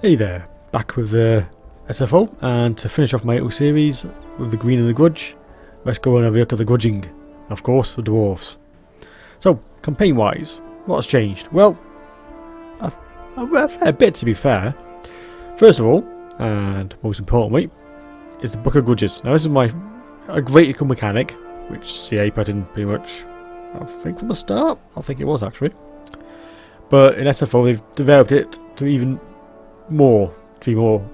Hey there, back with the SFO, and to finish off my little series with the green and the Grudge, let's go and have a look at the grudging, of course, the Dwarfs. So, campaign wise, what's changed? Well, a fair bit to be fair. First of all, and most importantly, is the Book of Grudges. Now this is a great mechanic, which CA put in pretty much, I think from the start, I think it was actually. But in SFO they've developed it to even more, to be more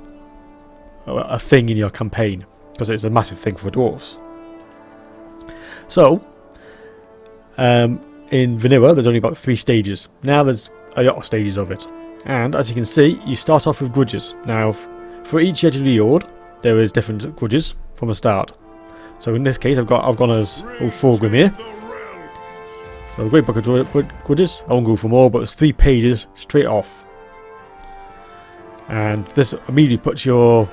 a thing in your campaign, because it's a massive thing for dwarves. So in vanilla there's only about 3 stages. Now there's a lot of stages of it, and as you can see you start off with grudges. Now for each edge of the Yord there is different grudges from the start. So in this case I've gone as old Thorgrim here. So a great book of grudges. I won't go for more, but it's 3 pages straight off. And this immediately puts your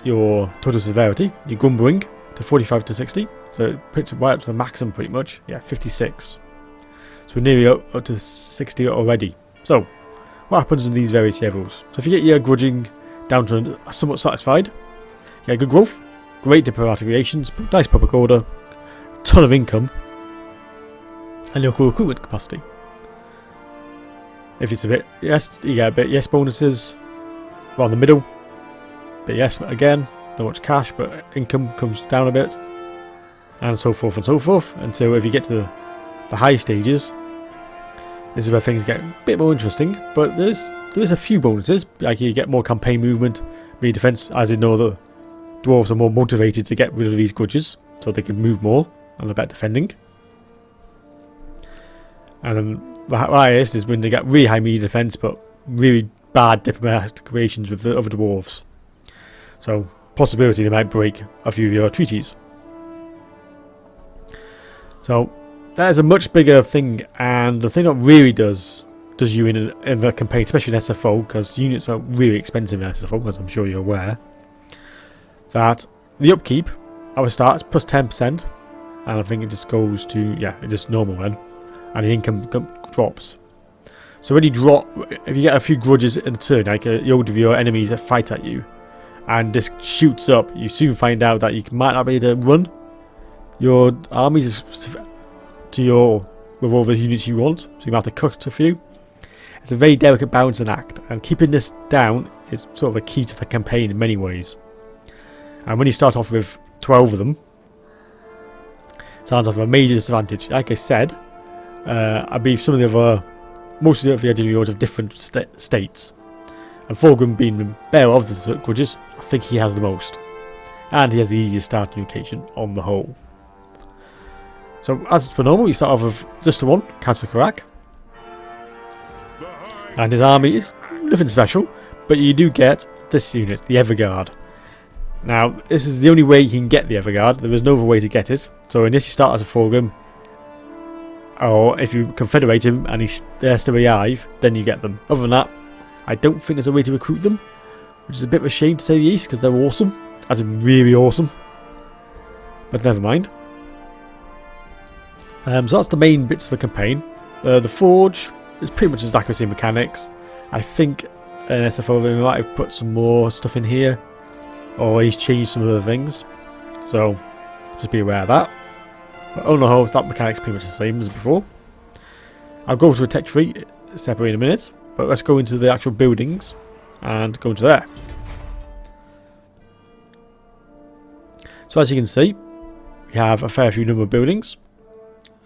total severity, your grumbling, to 45 to 60. So it puts it right up to the maximum pretty much. Yeah, 56. So we're nearly up to 60 already. So what happens in these various levels? So if you get your grudging down to somewhat satisfied, you get good growth, great diplomatic relations, nice public order, ton of income, and local recruitment capacity. If it's a bit yes, you get a bit yes bonuses around the middle. Bit yes again, not much cash, but income comes down a bit, and so forth until if you get to the high stages, this is where things get a bit more interesting. But there's a few bonuses, like you get more campaign movement, be defense, as you know the dwarves are more motivated to get rid of these grudges, so they can move more and are better defending. And then the highest is when they get really high melee defense but really bad diplomatic relations with the other dwarves. So possibility they might break a few of your treaties. So that is a much bigger thing, and the thing that really does you in the campaign, especially in SFO, because units are really expensive in SFO, as I'm sure you're aware, that the upkeep at the start is plus 10%, and I think it just goes to, yeah, it's just normal then. And the income drops. So when you drop, if you get a few grudges in a turn, like a load of your enemies that fight at you, and this shoots up, you soon find out that you might not be able to run your armies with all the units you want, so you might have to cut a few. It's a very delicate balancing act, and keeping this down is sort of a key to the campaign in many ways. And when you start off with 12 of them, it starts off with a major disadvantage. Like I said, I believe most of the edge of the Yord have different states, and Thorgrim being the bearer of the grudges, I think he has the most, and he has the easiest starting location on the whole. So as per normal, you start off with just the one, Karak, and his army is nothing special, but you do get this unit, the Everguard. Now this is the only way you can get the Everguard. There is no other way to get it. So in this you start as a Thorgrim, or if you confederate him and they're still alive, then you get them. Other than that, I don't think there's a way to recruit them, which is a bit of a shame to say the least, because they're awesome, as in really awesome. But never mind. So that's the main bits of the campaign. The Forge is pretty much exactly the same mechanics. I think in SFO they might have put some more stuff in here, or he's changed some other things. So just be aware of that. But on the whole, that mechanic's pretty much the same as before. I'll go to a tech tree separate in a minute, but let's go into the actual buildings and go into there. So as you can see, we have a fair few number of buildings,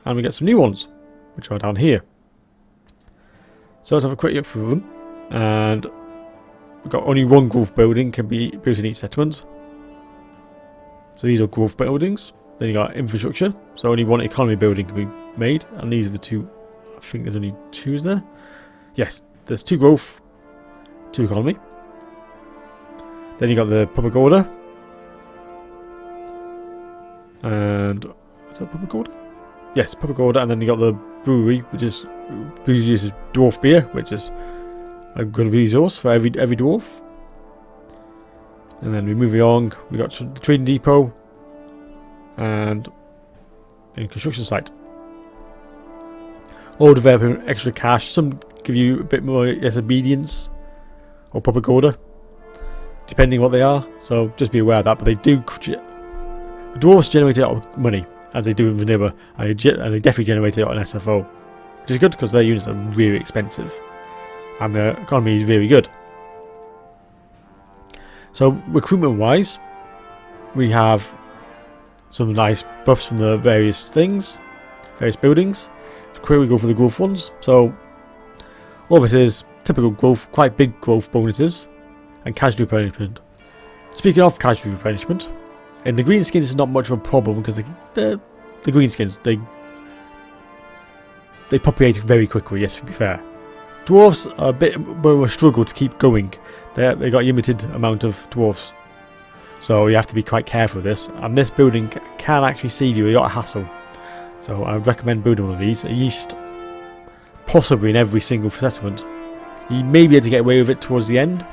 and we get some new ones, which are down here. So let's have a quick look through them, and we've got only one growth building can be built in each settlement. So these are growth buildings. Then you got infrastructure, so only one economy building can be made, and these are the 2. I think there's only 2, is there? Yes, there's 2 growth, 2 economy. Then you got the public order, and is that public order? Yes, public order, and then you got the brewery, which is produces dwarf beer, which is a good resource for every dwarf. And then we move along. We got the trading depot. And in construction site, all developing extra cash. Some give you a bit more obedience, or public order, depending what they are. So just be aware of that. But they do. The Dwarfs generate a lot of money, as they do in Vanilla, and they definitely generate a lot in SFO, which is good because their units are really expensive, and their economy is very good. So recruitment-wise, we have some nice buffs from the various things, various buildings. So we go for the growth ones. So all this is typical growth, quite big growth bonuses, and casualty replenishment. Speaking of casualty replenishment, in the green skins, it's not much of a problem because the green skins they populate very quickly. Yes, to be fair, dwarves are a bit more of a struggle to keep going. They got a limited amount of dwarfs, so you have to be quite careful with this. And this building can actually save you a lot of hassle. So I would recommend building one of these, at least possibly in every single settlement. You may be able to get away with it towards the end,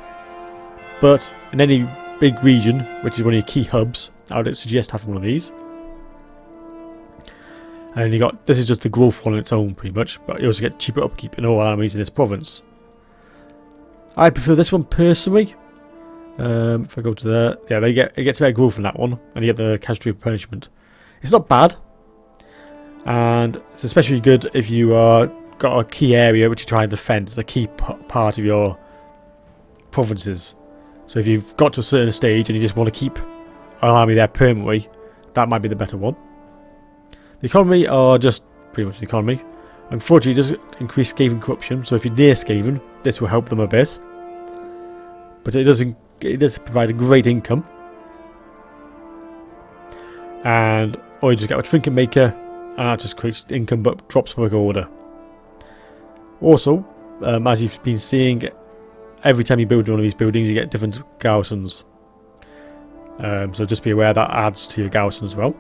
but in any big region, which is one of your key hubs, I would suggest having one of these. And you got, this is just the growth one on its own pretty much, but you also get cheaper upkeep in all armies in this province. I prefer this one personally. If I go to there, yeah, it gets better growth in that one, and you get the casualty replenishment. It's not bad, and it's especially good if you got a key area which you try and defend. It's a key part of your provinces. So if you've got to a certain stage and you just want to keep an army there permanently, that might be the better one. The economy are just pretty much the economy. Unfortunately, it does increase Skaven corruption, so if you're near Skaven, this will help them a bit. But it does provide a great income. Or you just get a trinket maker, and that just creates income but drops public order. Also, as you've been seeing, every time you build one of these buildings, you get different garrisons. So just be aware that adds to your garrison as well.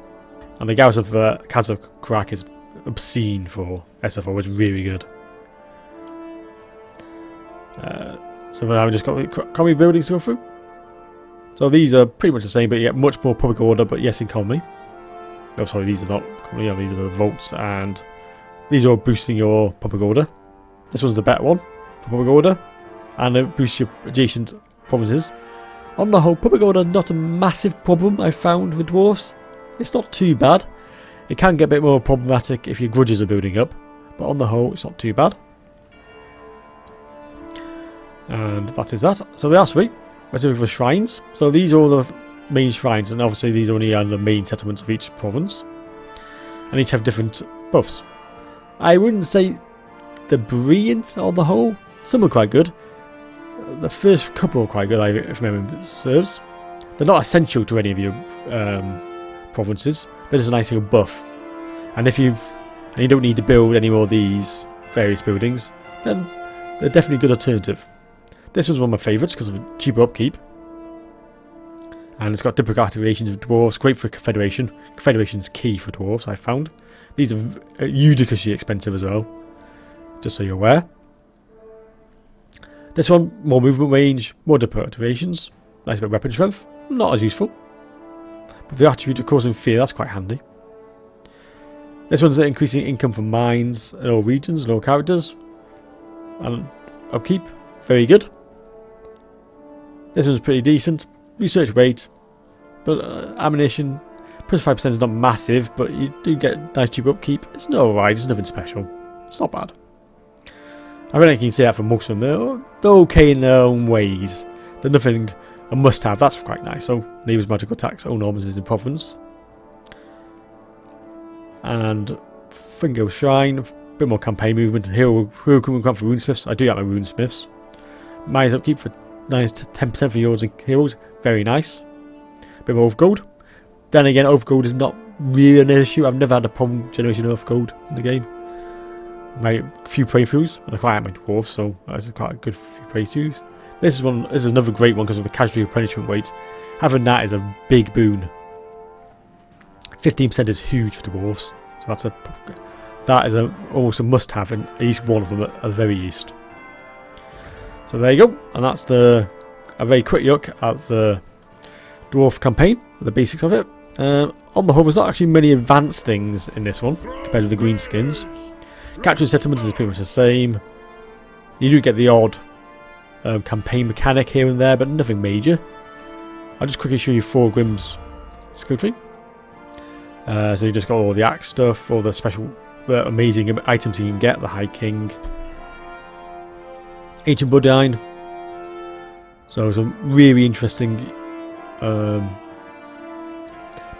And the garrison of Kazakh is obscene for SFO, it's really good. So now we've just got the economy buildings to go through. So these are pretty much the same, but you get much more public order, but yes, economy. Oh, sorry, these are not economy, yeah, these are the votes, and these are boosting your public order. This one's the better one for public order, and it boosts your adjacent provinces. On the whole, public order not a massive problem I found with dwarfs. It's not too bad. It can get a bit more problematic if your grudges are building up, but on the whole, it's not too bad. And that is that. So the last three, let's do for shrines. So these are all the main shrines, and obviously these are only on the main settlements of each province, and each have different buffs. I wouldn't say they're brilliant on the whole. Some are quite good. The first couple are quite good, if memory serves. They're not essential to any of your provinces. They're just a nice little buff. And if you don't need to build any more of these various buildings, then they're definitely a good alternative. This was one of my favourites because of cheaper upkeep. And it's got different activations of dwarves, great for Confederation. Confederation is key for dwarves, I found. These are ludicrously expensive as well, just so you're aware. This one, more movement range, more different activations, nice bit of weapon strength, not as useful. But the attribute of causing fear, that's quite handy. This one's increasing income from mines in all regions and all characters. And upkeep, very good. This one's pretty decent. Research rate, but ammunition, plus 5% is not massive, but you do get nice cheap upkeep. It's not alright, it's nothing special. It's not bad. I really can say that for most of them. They're okay in their own ways. They're nothing a must-have. That's quite nice. So, neighbours magical attacks, all norms is in province. And Fingo Shrine, a bit more campaign movement. Hero can come for runesmiths. I do have my runesmiths. Mine's upkeep for nice 10% for yours and heroes. Very nice. Bit more Oath Gold. Then again, Oath Gold is not really an issue. I've never had a problem generating Oath Gold in the game. My few playthroughs, and I quite like my dwarfs, so that's quite a good few playthroughs. This is another great one because of the casualty replenishment rate. Having that is a big boon. 15% is huge for dwarfs, so that is almost a must-have in at least one of them at the very least. So there you go, and that's a very quick look at the dwarf campaign, the basics of it. On the whole, there's not actually many advanced things in this one compared to the green skins. Capturing settlements is pretty much the same. You do get the odd campaign mechanic here and there, but nothing major. I'll just quickly show you 4 Grim's skill tree. So you just got all the axe stuff, all the special, amazing items you can get, the High King, Ancient Bloodline. So some really interesting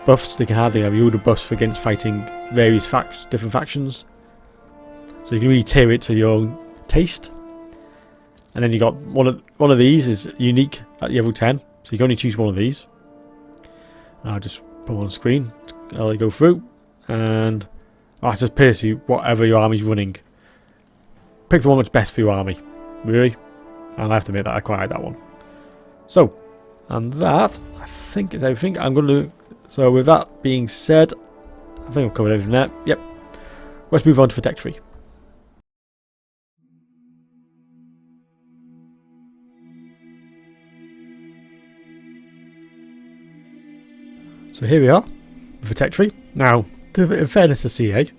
buffs they can have. They have all the buffs against fighting various different factions. So you can really tailor it to your own taste. And then you got one of these is unique at level 10, so you can only choose one of these. I'll just put them on the screen. I'll go through, and I'll just pierce you whatever your army's running. Pick the one that's best for your army, really. And I have to admit that I quite like that one. So, and that I think is everything. I'm going to. So with that being said, I think I've covered everything there. Yep. Let's move on to the tech tree. So here we are with the tech tree. Now, in fairness to CA,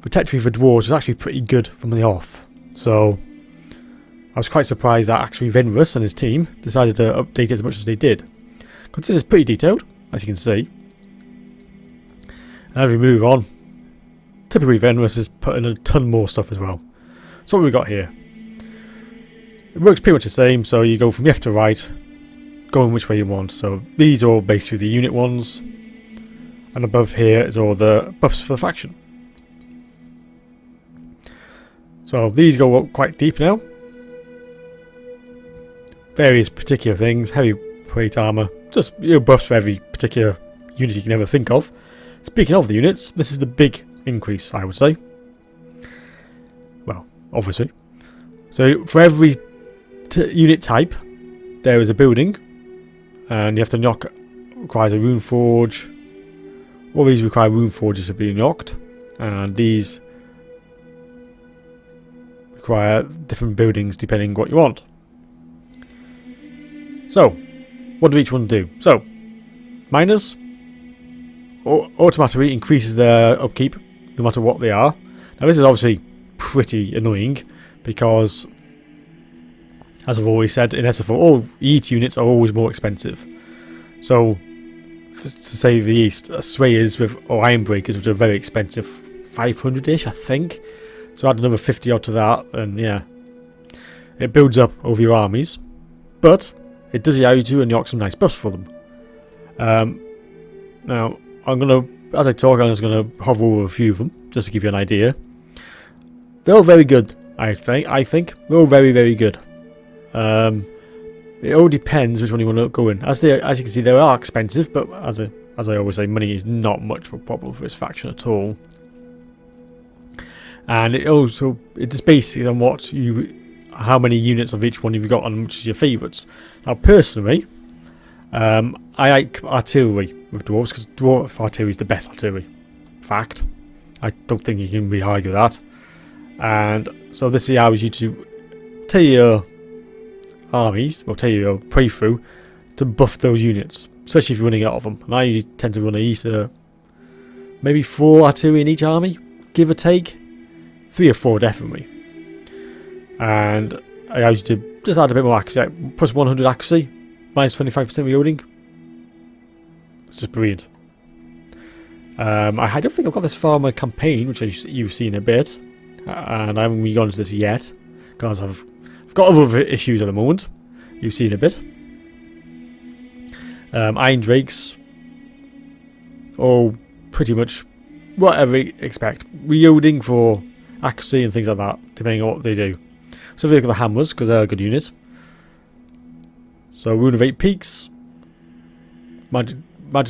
the tech tree for Dwarves was actually pretty good from the off. So I was quite surprised that actually Venrus and his team decided to update it as much as they did. Because this is pretty detailed, as you can see. And as we move on, typically Venrus is putting a ton more stuff as well. So what we got here. It works pretty much the same, so you go from left to right, going which way you want. So these are all basically the unit ones, and above here is all the buffs for the faction. So these go up quite deep now. Various particular things, heavy plate armor, just buffs for every particular unit you can ever think of. Speaking of the units, this is the big increase, I would say. Well, obviously. So for every unit type, there is a building. And you have to knock, requires a rune forge. All these require rune forges to be knocked, and these require different buildings depending on what you want. So, what do each one do? So, miners automatically increases their upkeep no matter what they are. Now this is obviously pretty annoying because, as I've always said, in SFO, all EAT units are always more expensive. So, to say the least, Swayers or Iron Breakers, which are very expensive, 500-ish, I think. So add another 50 odd to that, and yeah, it builds up over your armies. But it does allow you to unlock some nice buffs for them. Now, as I talk, I'm just gonna hover over a few of them just to give you an idea. They're all very good, I think they're all very, very good. It all depends which one you want to go in. As you can see, they are expensive, but as I always say, money is not much of a problem for this faction at all. And it just basically on how many units of each one you've got and which is your favourites. Now, personally, I like artillery with dwarves because dwarf artillery is the best artillery. Fact. I don't think you can really argue that. And so this allows you to tell your armies, or tell you your playthrough, to buff those units, especially if you're running out of them. And I tend to run at least maybe 4 artillery in each army, give or take. 3 or 4 definitely. And I allows you to just add a bit more accuracy, plus 100 accuracy, minus 25% reloading. It's just brilliant. I don't think I've got this far in my campaign, which you've seen a bit, and I haven't really gone into this yet because I've got other issues at the moment. You've seen a bit. Iron Drakes, all pretty much whatever you expect. Reloading for accuracy and things like that, depending on what they do. So if you look at the hammers, because they're a good unit. So Rune of 8 peaks. Magic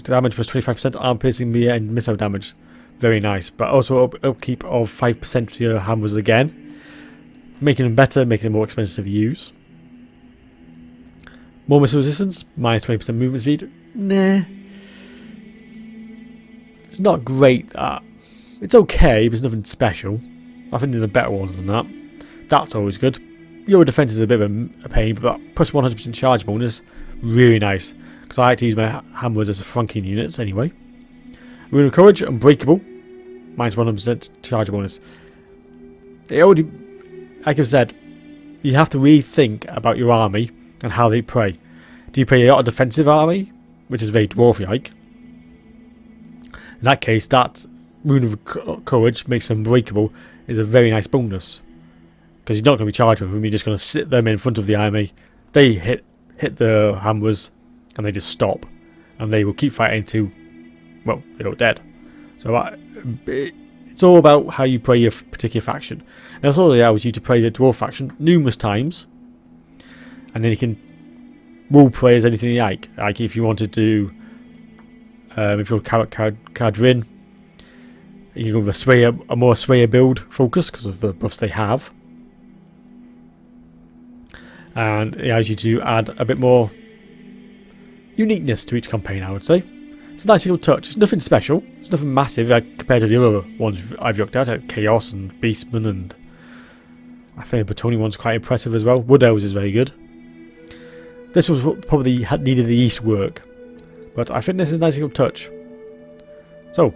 damage plus 25%, arm piercing, and missile damage. Very nice. But also upkeep of 5% for your hammers again. Making them better, making them more expensive to use. More missile resistance, minus 20% movement speed. Nah. It's not great, that. It's okay, but it's nothing special. I think there's a better one than that. That's always good. Your defense is a bit of a pain, but plus 100% charge bonus, really nice. Because I like to use my hammers as flanking units anyway. Rune of Courage, Unbreakable, minus 100% charge bonus. They already, like I've said, you have to rethink about your army and how they play. Do you play a lot of defensive army, which is very dwarf-like? In that case, that Rune of Courage makes them unbreakable is a very nice bonus. Because you're not going to be charging with them, you're just going to sit them in front of the army. They hit the hammers and they just stop. And they will keep fighting until, well, they're all dead. So it's all about how you play your particular faction. And that's all it allows you to play the dwarf faction numerous times. And then you can role play as anything you like. Like if you wanted to, if you're Cadrin, you can go with a more Slayer build focus because of the buffs they have. And it allows you to add a bit more uniqueness to each campaign, I would say. It's a nice little touch. It's nothing special. It's nothing massive compared to the other ones I've looked at, like Chaos and Beastman, and I think the Batoni one's quite impressive as well. Wood Elves is very good. This was what probably needed the East work, but I think this is a nice little touch. So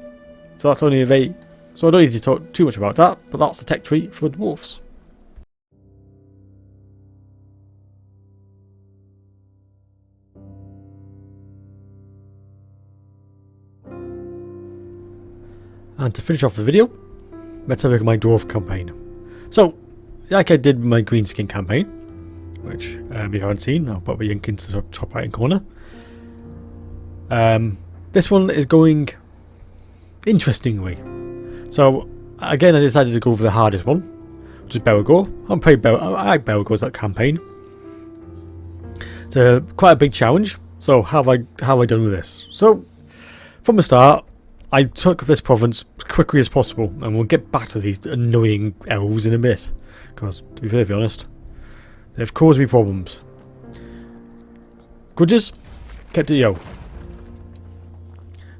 that's only a very... So I don't need to talk too much about that, but that's the tech tree for the Dwarfs. And to finish off the video, let's have a look at my Dwarf campaign. So, like I did with my Greenskin campaign, which if you haven't seen, I'll put the link into the top right hand corner. This one is going interestingly. So, again, I decided to go for the hardest one, which is Belgar. I like Belgar's that campaign. It's quite a big challenge. So, how have I done with this? So, from the start, I took this province as quickly as possible, and we'll get back to these annoying elves in a bit, because to be very honest, they've caused me problems. Grudges, kept it yo.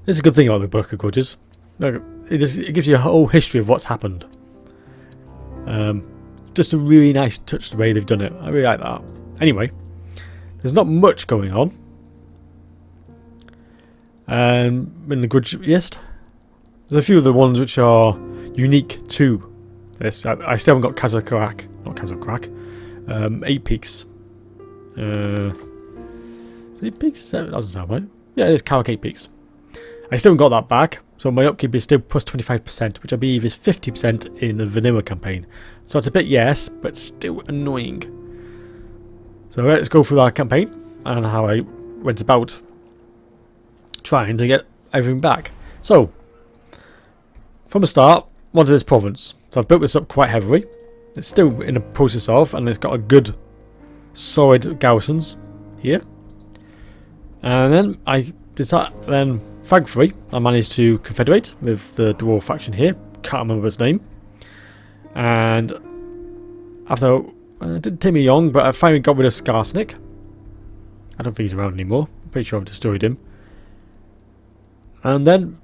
This is a good thing about the book of Grudges. It gives you a whole history of what's happened. Just a really nice touch the way they've done it. I really like that. Anyway, there's not much going on. In the Grudge list, there's a few of the ones which are unique to this. I still haven't got not Kazakrak, 8 Peaks. Is it 8 Peaks? That doesn't sound right. Yeah, it is Karak 8 Peaks. I still haven't got that back, so my upkeep is still plus 25%, which I believe is 50% in the vanilla campaign. So it's a bit yes, but still annoying. So let's go through that campaign and how I went about trying to get everything back. So, from the start, wanted this province. So I've built this up quite heavily. It's still in the process of, and it's got a good, solid garrisons here. And then I decided, thankfully, I managed to confederate with the dwarf faction here. Can't remember his name. And after, it didn't take me long, but I finally got rid of Skarsnik. I don't think he's around anymore. I'm pretty sure I've destroyed him. And then,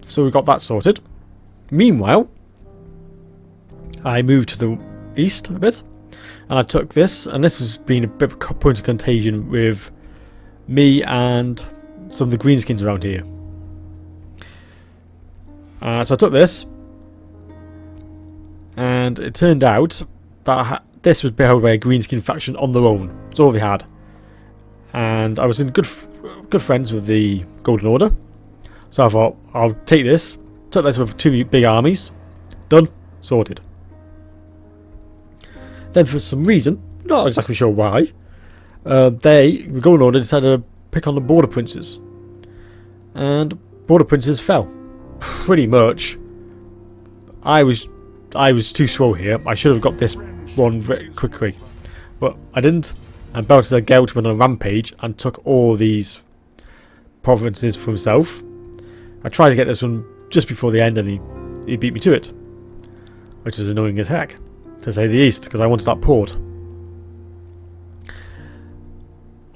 so we got that sorted. Meanwhile, I moved to the east a bit, and I took this, and this has been a bit of a point of contagion with me and some of the greenskins around here. So I took this, and it turned out that this was held by a greenskin faction on their own. That's all they had. And I was in good friends with the Golden Order. So I thought, I'll take this. Took this with 2 big armies. Done. Sorted. Then for some reason, not exactly sure why, the Golden Order decided to pick on the Border Princes. And Border Princes fell. Pretty much. I was too slow here. I should have got this one very quickly. But I didn't. And Balthazar Gelt went on a rampage and took all these provinces for himself. I tried to get this one just before the end, and he beat me to it, which is annoying as heck, to say the least, because I wanted that port.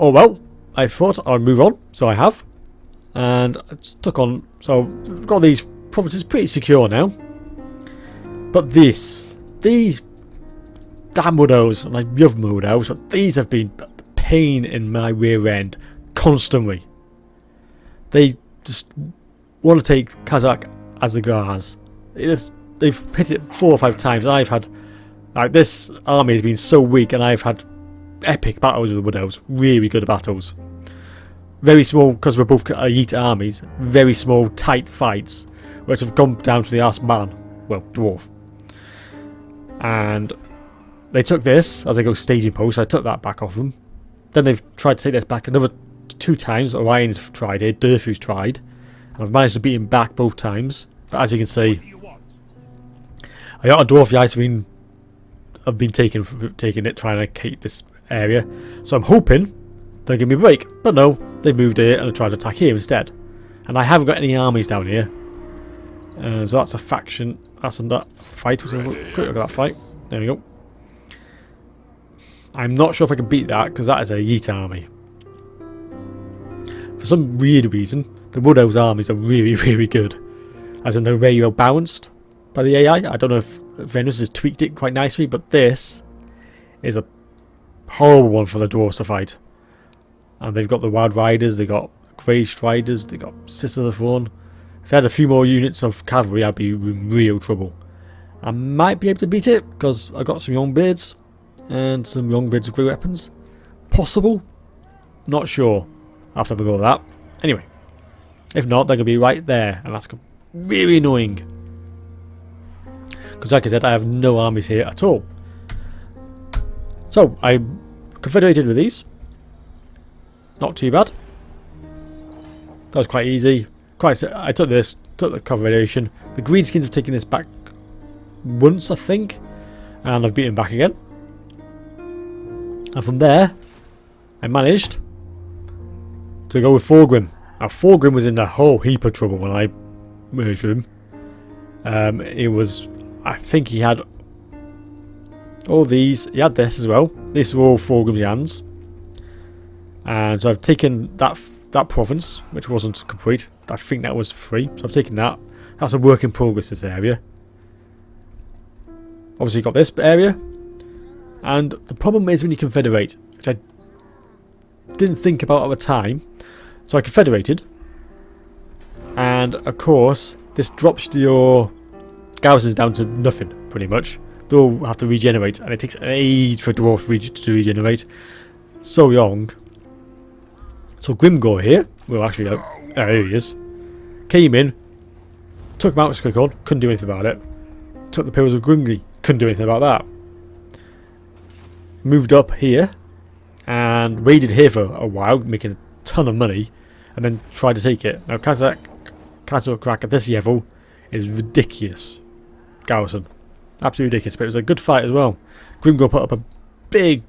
Oh well, I thought I'd move on, so I have, and I took on. So I've got these provinces pretty secure now, but these damn Wood Elves, and I love my Wood Elves, but these have been a pain in my rear end constantly. They just want to take Kazakh as the Gars. They've hit it 4 or 5 times, and I've had Like, this army has been so weak, and I've had epic battles with the Wood Elves. Really good battles. Very small, because we're both Yeet armies. Very small, tight fights, which have gone down to the last man. Well, dwarf. And they took this as they go staging post. I took that back off them. Then they've tried to take this back another 2 times. Orion's tried it. Durfu's tried. And I've managed to beat him back both times. But as you can see, I got a dwarf guys have been taking it, trying to keep this area. So I'm hoping they'll give me a break. But no, they've moved here and tried to attack here instead. And I haven't got any armies down here. So that's a faction. That's a fight. Let's have a quick look at that fight. There we go. I'm not sure if I can beat that, because that is a Yeet army. For some weird reason, the Wood Elves armies are really, really good. As in, they're very well balanced by the AI. I don't know if Venus has tweaked it quite nicely, but this is a horrible one for the Dwarfs to fight. And they've got the Wild Riders, they've got Grey Striders, they've got Sisters of the Thorn. If they had a few more units of cavalry, I'd be in real trouble. I might be able to beat it, because I've got some young beards. And some young beards with great weapons. Possible? Not sure. I'll have to have a go at that. Anyway. If not, they're going to be right there. And that's really annoying. Because like I said, I have no armies here at all. So, I confederated with these. Not too bad. That was quite easy. I took this, took the confederation. The greenskins have taken this back once, I think. And I've beaten back again. And from there, I managed to go with Thorgrim. Now, Thorgrim was in a whole heap of trouble when I merged with him. It was, I think he had all these. He had this as well. These were all Thorgrim's hands. And so I've taken that province, which wasn't complete. I think that was free. So I've taken that. That's a work in progress, this area. Obviously, got this area. And the problem is when you confederate, which I didn't think about at the time. So I confederated. And of course, this drops your garrisons down to nothing, pretty much. They all have to regenerate, and it takes an age for dwarf to regenerate. So long. So Grimgor here, well actually, here he is. Came in, took Mount Skrikon, couldn't do anything about it. Took the Pillars of Grimgri, couldn't do anything about that. Moved up here and raided here for a while, making a ton of money, and then tried to take it. Now Castle Crack at this level is ridiculous. Garrison. Absolutely ridiculous, but it was a good fight as well. Grimgor put up a big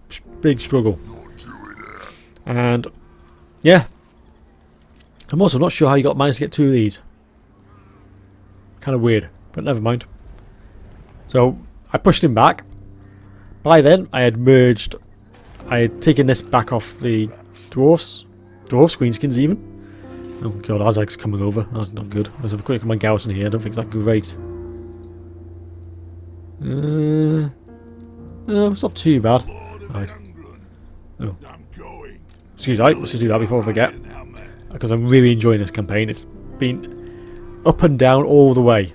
struggle. And yeah. I'm also not sure how you managed to get 2 of these. Kind of weird, but never mind. So I pushed him back. By then, I had merged. I had taken this back off the dwarfs greenskins even. Oh god, Azag's coming over. That's not good. Let's have a quick look at my garrison here. I don't think it's that great. No, it's not too bad. Right. Oh. Excuse me, let's just do that before I forget. Because I'm really enjoying this campaign. It's been up and down all the way.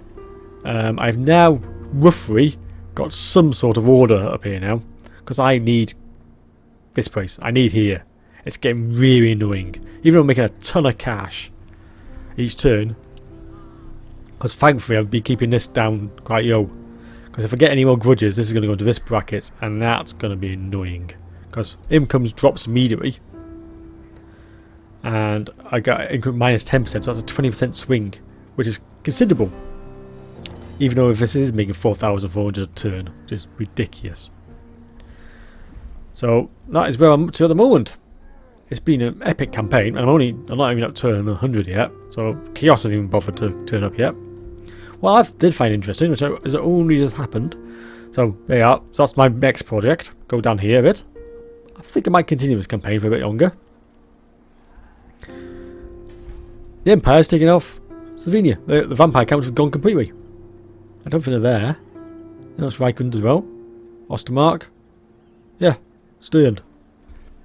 I've now roughly got some sort of order up here now, because I need this place. I need here. It's getting really annoying, even though I'm making a ton of cash each turn, because thankfully I'll be keeping this down quite low, because if I get any more grudges, this is going to go into this bracket, and that's going to be annoying, because incomes drops immediately, and I got income minus 10%, so that's a 20% swing, which is considerable. Even though if this is making 4,400 a turn, which is ridiculous. So that is where I'm up to at the moment. It's been an epic campaign, and I'm not even up to turn 100 yet. So Chaos hasn't even bothered to turn up yet. Well, I did find interesting, which has only just happened. So there you are. So that's my next project. Go down here a bit. I think I might continue this campaign for a bit longer. The Empire's taking off Slovenia. The vampire counts have gone completely. I don't think they're there. That's Rykund as well. Ostermark. Yeah, Stern.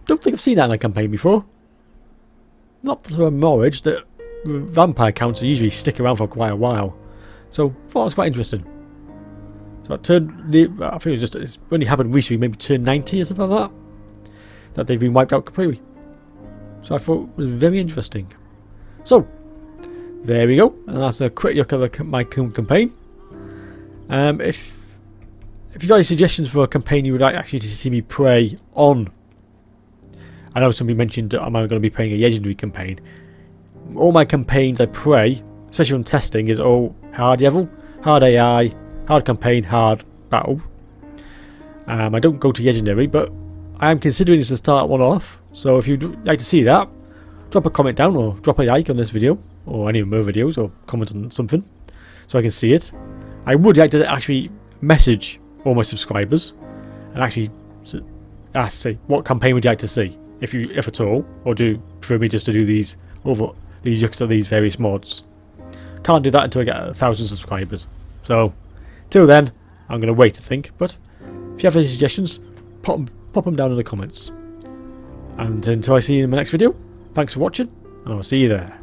Don't think I've seen that in a campaign before. Not to my knowledge that vampire counts usually stick around for quite a while. So, thought it was quite interesting. So I think it's only happened recently, maybe turned 90 or something like that they've been wiped out completely. So I thought it was very interesting. So there we go, and that's a quick look at my campaign. If you got any suggestions for a campaign you would like actually to see me play on, I know somebody mentioned am I going to be playing a legendary campaign. All my campaigns I play, especially when testing, is all hard level, hard AI, hard campaign, hard battle. I don't go to legendary, but I am considering to start one off. So if you'd like to see that, drop a comment down or drop a like on this video or any of my videos, or comment on something so I can see it. I would like to actually message all my subscribers and actually say what campaign would you like to see, if at all, or do for me just to do these various mods. Can't do that until I get 1,000 subscribers. So till then, I'm going to wait to think. But if you have any suggestions, pop them down in the comments. And until I see you in my next video, thanks for watching, and I'll see you there.